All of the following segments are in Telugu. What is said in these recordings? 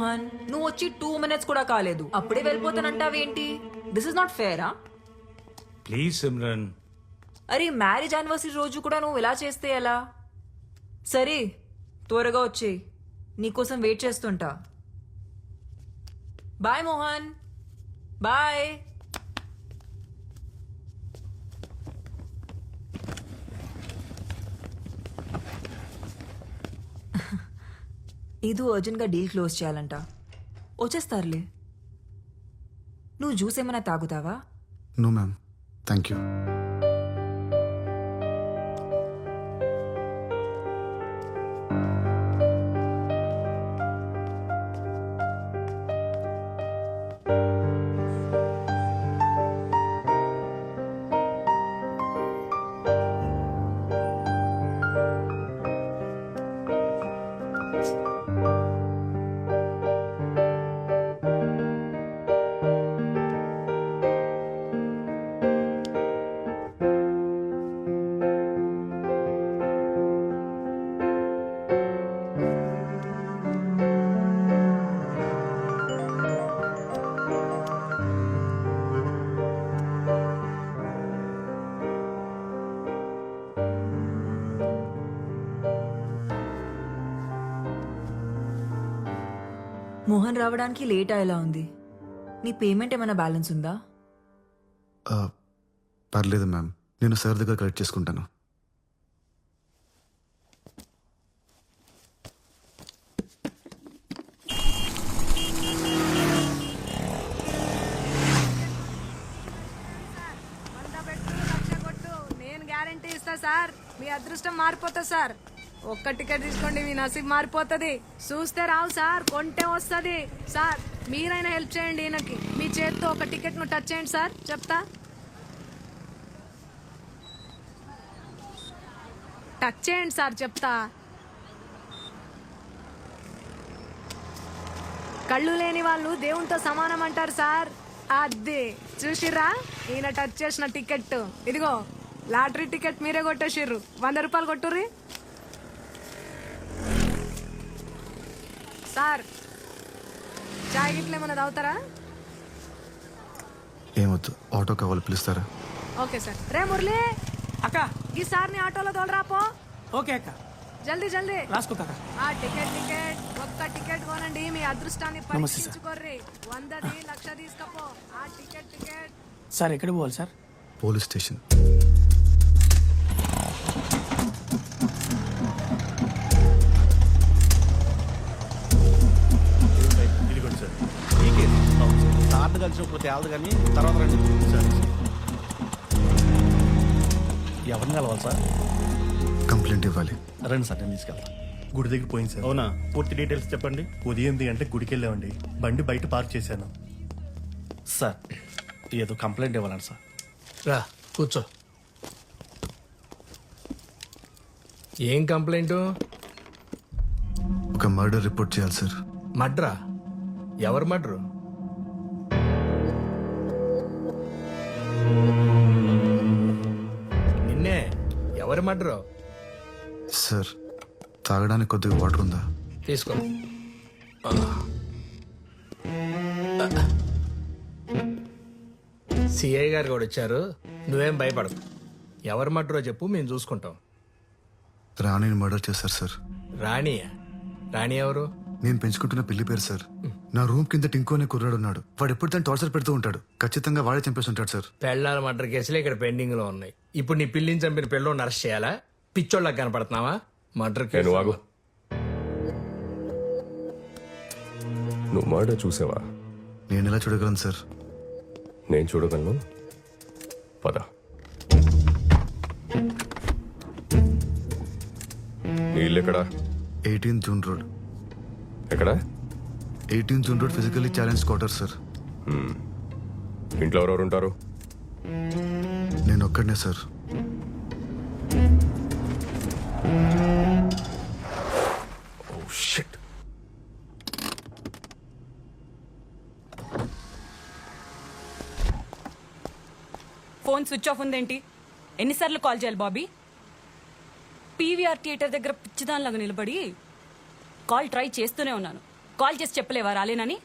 మోహన్, నువ్వు వచ్చి 2 minutes కూడా కాలేదు, అప్పుడే వెళ్ళిపోతానంటావేంటి? దిస్ ఇస్ నాట్ ఫేరా? ప్లీజ్ సిమ్రన్. అరే మ్యారేజ్ యానివర్సరీ రోజు కూడా నువ్వు ఇలా చేస్తే ఎలా? సరే త్వరగా వచ్చేయ్, నీకోసం వెయిట్ చేస్తుంటా. Bye Mohan, bye. ఇది అర్జెంట్గా డీల్ క్లోజ్ చేయాలంట. వచ్చేస్తారులే. నువ్వు జ్యూస్ ఏమైనా తాగుతావా? No ma'am, thank you. Mohan రావడానికి లేట్ అయ్యేలా ఉంది. నీ పేమెంట్ ఏమైనా బ్యాలెన్స్ ఉందా? పర్లేదు మ్యామ్, నేను సార్ దగ్గర కలెక్ట్ చేసుకుంటాను. నేను గ్యారంటీ ఇస్తా సార్, మీ అదృష్టం మారిపోతా సార్. ఒక్క టికెట్ తీసుకోండి, మీ నసీబ్ మారిపోతుంది. చూస్తే రావు సార్, కొంటే వస్తుంది సార్. మీరైనా హెల్ప్ చేయండి ఈయనకి. మీ చేతితో ఒక టికెట్ ను టచ్ చేయండి సార్, చెప్తా. టచ్ చేయండి సార్, చెప్తా. కళ్ళు లేని వాళ్ళు దేవునితో సమానం అంటారు సార్. అదే చూసిర్రా, ఈయన టచ్ చేసిన టికెట్ ఇదిగో. లాటరీ టికెట్ మీరే కొట్టేసిర్రు. 100 రూపాయలు కొట్టుర్రి సార్. చాయ్ గిట్ల ఏమన్నా తాగుతారా? ఏమొద్దు, ఆటో కావాలి, పిలుస్తారా? Okay sir. రే మురళి అక్క, ఈ సార్ని ఆటోలో తోలరాపో. ఓకే అక్క, జల్దీ జల్దీ రాసుకో కాక. ఆ టికెట్ ఒక్క టికెట్ కొనండి, మీ అదృష్టాన్ని పరీక్షించుకోర్రి. 100ది 1,00,000 తీసుకపో. ఆ టికెట్ సార్ ఎక్కడ పోవాలి సార్? Police station. సార్లు కలిసినప్పుడు తేలదు కానీ తర్వాత రండి. ఎవరిని కలవాలి సార్? కంప్లైంట్ ఇవ్వాలి. రండి సార్, నేను తీసుకెళ్తాను. గుడి దగ్గర పోయింది సార్. అవునా? పూర్తి డీటెయిల్స్ చెప్పండి. ఉదయం 8 గంటలకు గుడికి వెళ్ళామండి. బండి బయట పార్క్ చేశాను. సార్ ఏదో కంప్లైంట్ ఇవ్వాలండి సార్. రా కూర్చో. ఏం కంప్లైంట్? ఒక మర్డర్ రిపోర్ట్ చేయాలి సార్. మడ్రా? ఎవరు మడ్రు? నిన్నే. ఎవరు మడ్రు? సార్, తాగడానికి కొద్దిగా వాటర్ ఉందా? తీసుకో. సిఐ గారు కూడా వచ్చారు, నువ్వేం భయపడకు. ఎవరు మడ్రో చెప్పు, మేము చూసుకుంటాం. రాణిని మర్డర్ చేశారు సార్. రాణియా? రాణి ఎవరు? నేను పెంచుకుంటున్న పిల్లి పేరు సార్. నా రూమ్ కింద టింకు అనే కుర్రాడు ఉన్నాడు. వాడు ఎప్పుడు తను టార్చర్ పెడుతూ ఉంటాడు. ఖచ్చితంగా వాడే చంపేసి ఉంటాడు సార్. పెళ్ళాల మర్డర్ కేసులు ఇక్కడ పెండింగ్ లో ఉన్నాయి. ఇప్పుడు నీ పిల్లిని చంపిన పిల్లని అరెస్ట్ చేయాలా? పిచ్చోళ్ళకి కనపడుతున్నావా? Murder case. నువ్వు మర్డర్ చూసావా? నేను ఎలా చూడగలను సార్? నేను చూడగలను. పద. నీ ఇల్లు ఎక్కడా? 18 జూన్ రోడ్. ఎక్కడ? 18 June road physically challenge quarter sir. ఇంట్లో ఎవరెవరు ఉంటారు? నేను ఒక్కడనే sir. Oh shit. Phone switch off ఉందేంటి? ఎన్నిసార్లు కాల్ చేయాలి బాబీ? పీవీఆర్ థియేటర్ దగ్గర పిచ్చిదానిలాగా నిలబడి కాల్ ట్రై చేస్తూనే ఉన్నాను. కాల్ చేసి చెప్పలేవా రాలేనని?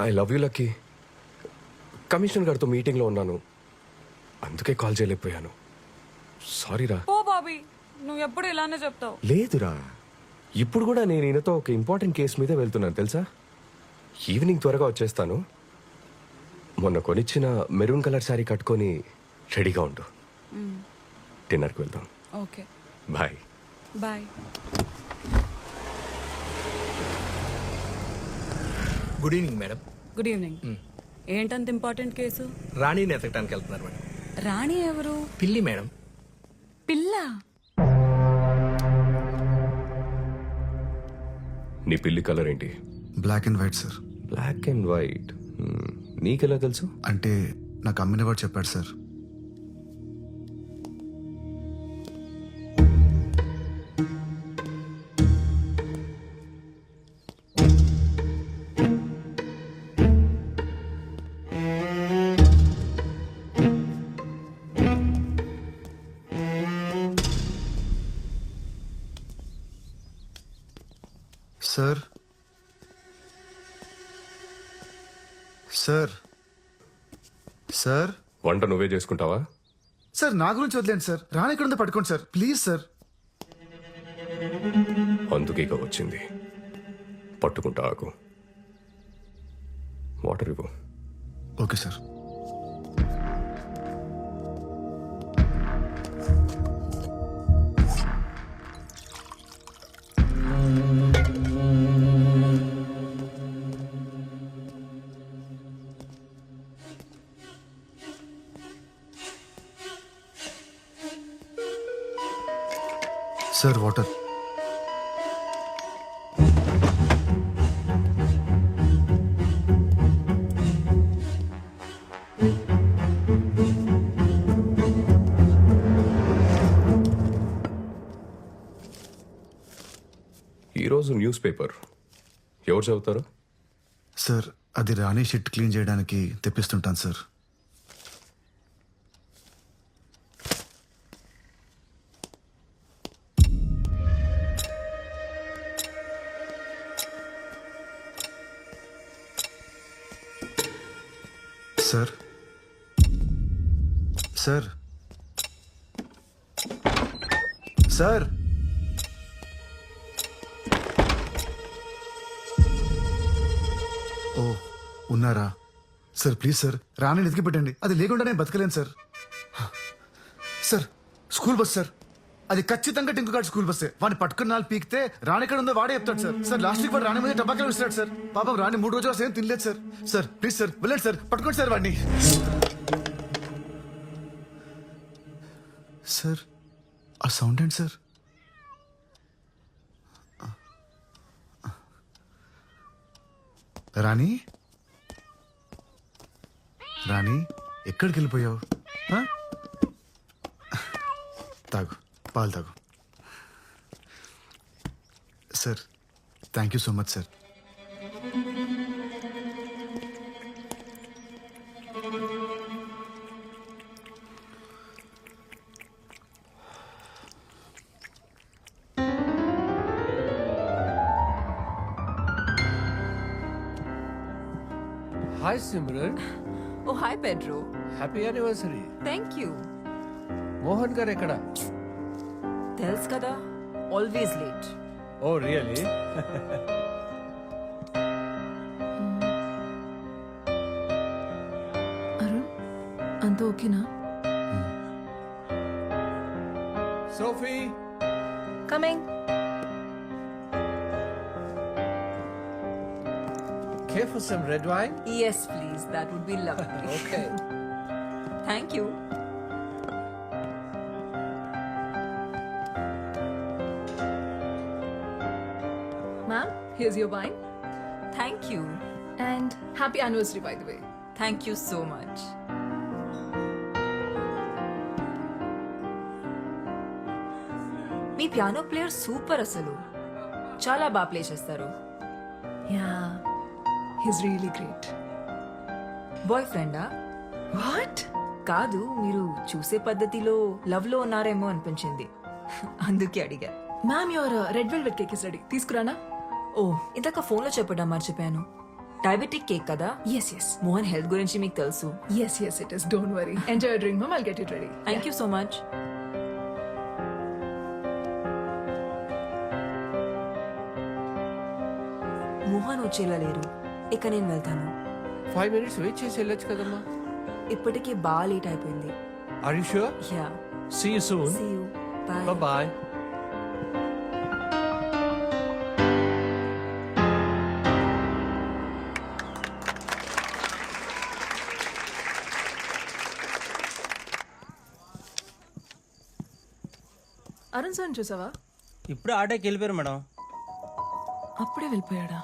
I love you Lucky. Commissioner గారితో మీటింగ్లో ఉన్నాను, అందుకే కాల్ చేయలేకపోయాను. సారీరా. ఓ బాబీ, నువ్వు ఎప్పుడు ఇలానే చెప్తావు. లేదురా, ఇప్పుడు కూడా నేను ఈయనతో ఒక ఇంపార్టెంట్ కేసు మీద వెళ్తున్నాను తెలుసా. ఈవినింగ్ త్వరగా వచ్చేస్తాను. మొన్న కొనిచ్చిన మెరూన్ కలర్ శారీ కట్టుకొని రెడీగా ఉండు. డిన్నర్కి వెళ్దాం. Okay, bye. Bye. Good evening madam. Good evening. ఏంటంత ఇంపార్టెంట్ కేసు? రాణిని ఎతకడానికి వెళ్తున్నారు మేడం. రాణి ఎవరు? పిల్లి మేడం. పిల్ల? నీ పిల్లి కలర్ ఏంటి? Black and white sir. Black and white. నీకెలా తెలుసు? అంటే నాకు అమ్మినవాడు చెప్పాడు సార్. సార్ సార్ సార్ వంట నువ్వే చేసుకుంటావా? సార్ నా గురించి వదిలేండి సార్. రాని ఎక్కడ ఉందో పట్టుకోండి సార్ ప్లీజ్ సార్. అందుకే ఇక వచ్చింది. పట్టుకుంటా ఆకు. వాటర్ ఇవ్వు. Okay sir. Sir water. ఈరోజు న్యూస్ పేపర్ ఎవరు చదువుతారు? సార్ అది రాణి షిట్ క్లీన్ చేయడానికి తెప్పిస్తుంటాను సార్. సార్ సార్ సార్ ఓ ఉన్నారా సార్? ప్లీజ్ సార్ రాణిని ఎతికి పెట్టండి. అది లేకుండా నేను బతకలేను sir. Sir school bus sir, అది ఖచ్చితంగా టింకు గార్డ్ స్కూల్ బస్సే. వాడిని పట్టుకున్న నాలుగు పీకితే రాణి ఎక్కడ ఉందో వాడే చెప్తాడు సార్. సార్ లాస్ట్ వీక్ వాడు రాణి మీద టబాకాలు ఇస్తాడు సార్. పాపం రాణి 3 రోజులు ఏం తినలేదు సార్. సార్ ప్లీజ్ సార్ వెళ్ళండి సార్, పట్టుకోండి సార్ వాడిని. సార్ ఆ సౌండ్ ఏంటి సార్? రాణి రాణి ఎక్కడికి వెళ్ళిపోయావు? ఆ? తాగు, పాలు తాగు. Sir thank you so much sir. Hi Simran. Oh hi Pedro. Happy anniversary. Thank you. Mohan garu ఎక్కడ? తెలుసు కదా, always late. Oh really? Arun అంత ఓకేనా? Sophie. Coming. Care for some red wine? Yes, please. That would be lovely. Okay. Thank you. Ma'am, here's your wine. Thank you. And happy anniversary, by the way. Thank you so much. మీ పియానో ప్లేయర్ సూపర్ అసలు. చాలా బాగా ప్లే చేస్తారు. Yeah, he's really great. Boy ఫ్రెండా? What? కాదు, మీరు చూసే పద్ధతిలో లవ్ లో ఉన్నారేమో అనిపించింది, అందుకే అడిగా. Ma'am, your red velvet cake is ready. తీసుకురానా? ఓ ఇందాక ఫోన్లో చెప్పడం మర్చిపోయాను. డయాబెటిక్ కేక్ కదా? Yes, yes. మోహన్ హెల్త్ గురించి మీకు తెలుసు. Yes, yes, it is. Don't worry. Enjoy your drink, mom. I'll get it ready. Thank you so much. Mohan వచ్చేలా లేరు, ఇక నేను వెళ్తాను. 5 minutes వెయిట్ చేసి వెళ్ళొచ్చు కదమ్మా. ఇప్పటికీ బాగా లేట్ అయిపోయింది. Are you sure? Yeah, see you soon. See you, bye. Bye. Arun sir చూసావా? ఇప్పుడు ఆటోకి వెళ్ళిపోయారు మేడం. అప్పుడే వెళ్ళిపోయాడా?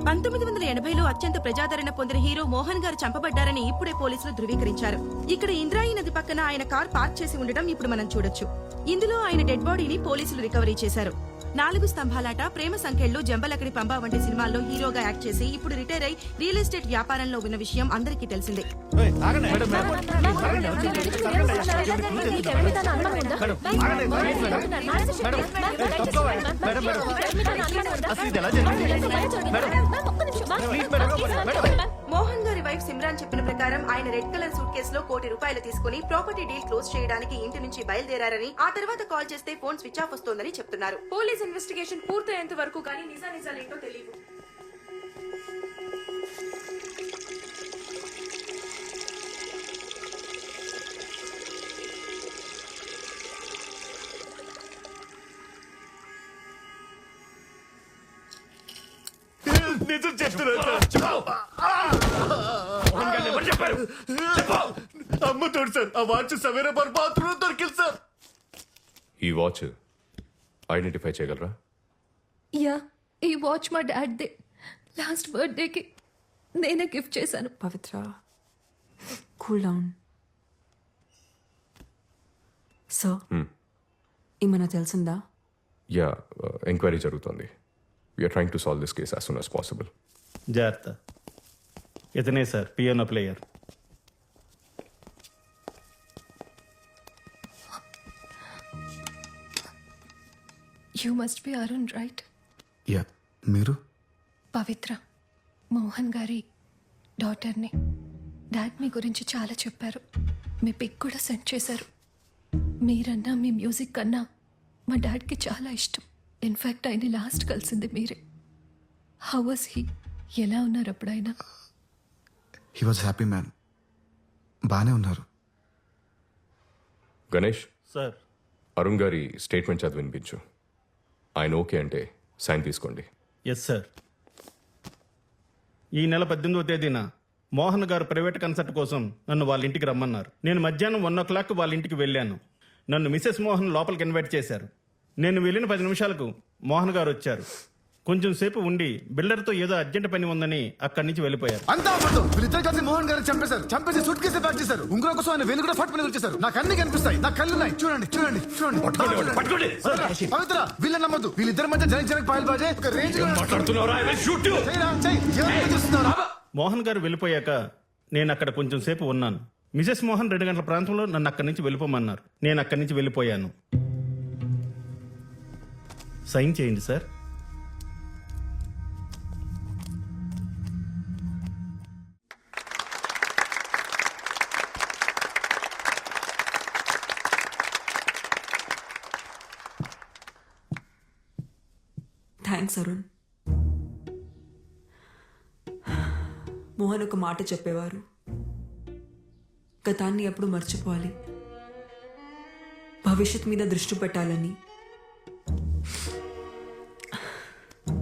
1980లో అత్యంత ప్రజాదరణ పొందిన హీరో మోహన్ గారు చంపబడ్డారని ఇప్పుడే పోలీసులు ధృవీకరించారు. ఇక్కడ ఇంద్రాయి నది పక్కన ఆయన కార్ పార్క్ చేసి ఉండడం ఇప్పుడు మనం చూడొచ్చు. ఇందులో ఆయన డెడ్ బాడీని పోలీసులు రికవరీ చేశారు. 4 స్తంభాలాట, ప్రేమ సంఖ్యలు, జంబలకడి పంబా వంటి సినిమాల్లో హీరోగా యాక్ట్ చేసి ఇప్పుడు రిటైర్ అయి రియల్ ఎస్టేట్ వ్యాపారంలో ఉన్న విషయం అందరికీ తెలిసిందే. మోహన్ గారి వైఫ్ సిమ్రాన్ చెప్పిన ప్రకారం ఆయన రెడ్ కలర్ సూట్ కేసులో ₹1 కోటి తీసుకుని ప్రాపర్టీ డీల్ క్లోజ్ చేయడానికి ఇంటి నుంచి బయలుదేరారని, ఆ తర్వాత కాల్ చేస్తే ఫోన్ స్విచ్ ఆఫ్ వస్తోందని చెప్తున్నారు. పోలీస్ ఇన్వెస్టిగేషన్ పూర్తయ్యేంత వరకు కానీ నిజానిజాలేంటో తెలియదు. నిజం చెప్తున్నా అమ్మ తోడు సార్, ఆ వాచ్ సవేరా బాత్రూమ్ దొరికింది సార్. ఈ వాచ్ ఐడెంటిఫై చేయగలరా? యా, ఈ వాచ్ మా డాడ్ దే. లాస్ట్ బర్త్డేకి నేనే గిఫ్ట్ చేశాను. పవిత్ర, కూల్ డౌన్. సో ఏమైనా తెలిసిందా? యా, ఎంక్వైరీ జరుగుతోంది. We're trying to solve this case as soon as possible. జాగ్రత్త. ఇతనే sir piano player. You must be Arun, right? Yeah, మీరు? పవిత్ర, మోహన్ గారి డాటర్ని. డాడ్ మీ గురించి చాలా చెప్పారు, మీ పిక్ కూడా సెండ్ చేశారు. మీరన్నా మీ మ్యూజిక్ కన్నా మా డాడ్కి చాలా ఇష్టం. ఇన్ఫ్యాక్ట్ ఆయన లాస్ట్ కలిసింది మీరే. How was he? ఎలా ఉన్నారు అప్పుడైనా? He was happy man. బాగానే ఉన్నారు. గణేష్, సార్ అరుణ్ గారి స్టేట్మెంట్ చదివి వినిపించు. ఆయన ఓకే అంటే సైన్ తీసుకోండి. Yes sir. ఈ నెల 18వ తేదీన మోహన్ గారు ప్రైవేట్ కన్సర్ట్ కోసం నన్ను వాళ్ళ ఇంటికి రమ్మన్నారు. నేను మధ్యాహ్నం 1 వాళ్ళ ఇంటికి వెళ్ళాను. నన్ను మిసెస్ మోహన్ లోపలికి ఇన్వైట్ చేశారు. నేను వెళ్ళిన 10 నిమిషాలకు మోహన్ గారు వచ్చారు. కొంచెం సేపు ఉండి బిల్డర్తో ఏదో అర్జెంట్ పని ఉందని అక్కడి నుంచి వెళ్ళిపోయారు. అంతా అబద్ధం. వీళ్ళిద్దరు కలిసి మోహన్ గారిని చంపేశారు. చంపేసి సూట్ కేసు ప్యాక్ చేశారు. ఉంగరం కోసం ఆయన వేలు కూడా ఫట్ పని వచ్చేసారు. నాకు అన్ని కనిపిస్తాయి, నాకు కళ్ళు ఉన్నాయి. చూడండి చూడండి చూడండి. పవిత్ర, వీళ్ళని నమ్మద్దు. వీళ్ళిద్దరి మధ్య జనక్ పాయల్ బాజే ఒక రేంజ్. మోహన్ గారు వెళ్ళిపోయాక నేను అక్కడ కొంచెం సేపు ఉన్నాను. మిసెస్ మోహన్ 2 గంటల ప్రాంతంలో నన్ను అక్కడి నుంచి వెళ్ళిపోమన్నారు. నేను అక్కడి నుంచి వెళ్ళిపోయాను. సైన్ చేయండి సార్. థ్యాంక్స్ అరుణ్. మోహన్ ఒక మాట చెప్పేవారు, గతాన్ని ఎప్పుడు మర్చిపోవాలి, భవిష్యత్ మీద దృష్టి పెట్టాలని.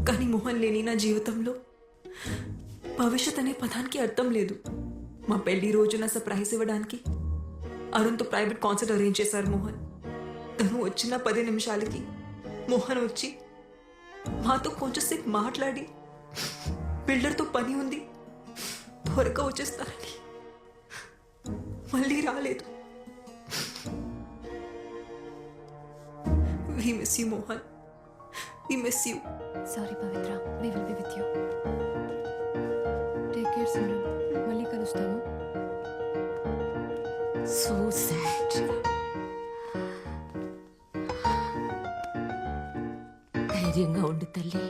కానీ మోహన్ లేని నా జీవితంలో భవిష్యత్ అనే పదానికి అర్థం లేదు. మా పెళ్లి రోజున సర్ప్రైజ్ ఇవ్వడానికి అరుణ్తో ప్రైవేట్ కాన్సర్ట్ అరేంజ్ చేశారు మోహన్. తను వచ్చిన 10 నిమిషాలకి మోహన్ వచ్చి మాతో కొంచెంసేపు మాట్లాడి బిల్డర్తో పని ఉంది త్వరగా వచ్చేస్తారని మళ్ళీ రాలేదు. We miss you, Mohan. We miss you. Sorry Pavitra, we will be with you. Take care Simran, మళ్ళీ కలుస్తాను. So sad. ధైర్యంగా ఉండు తల్లి.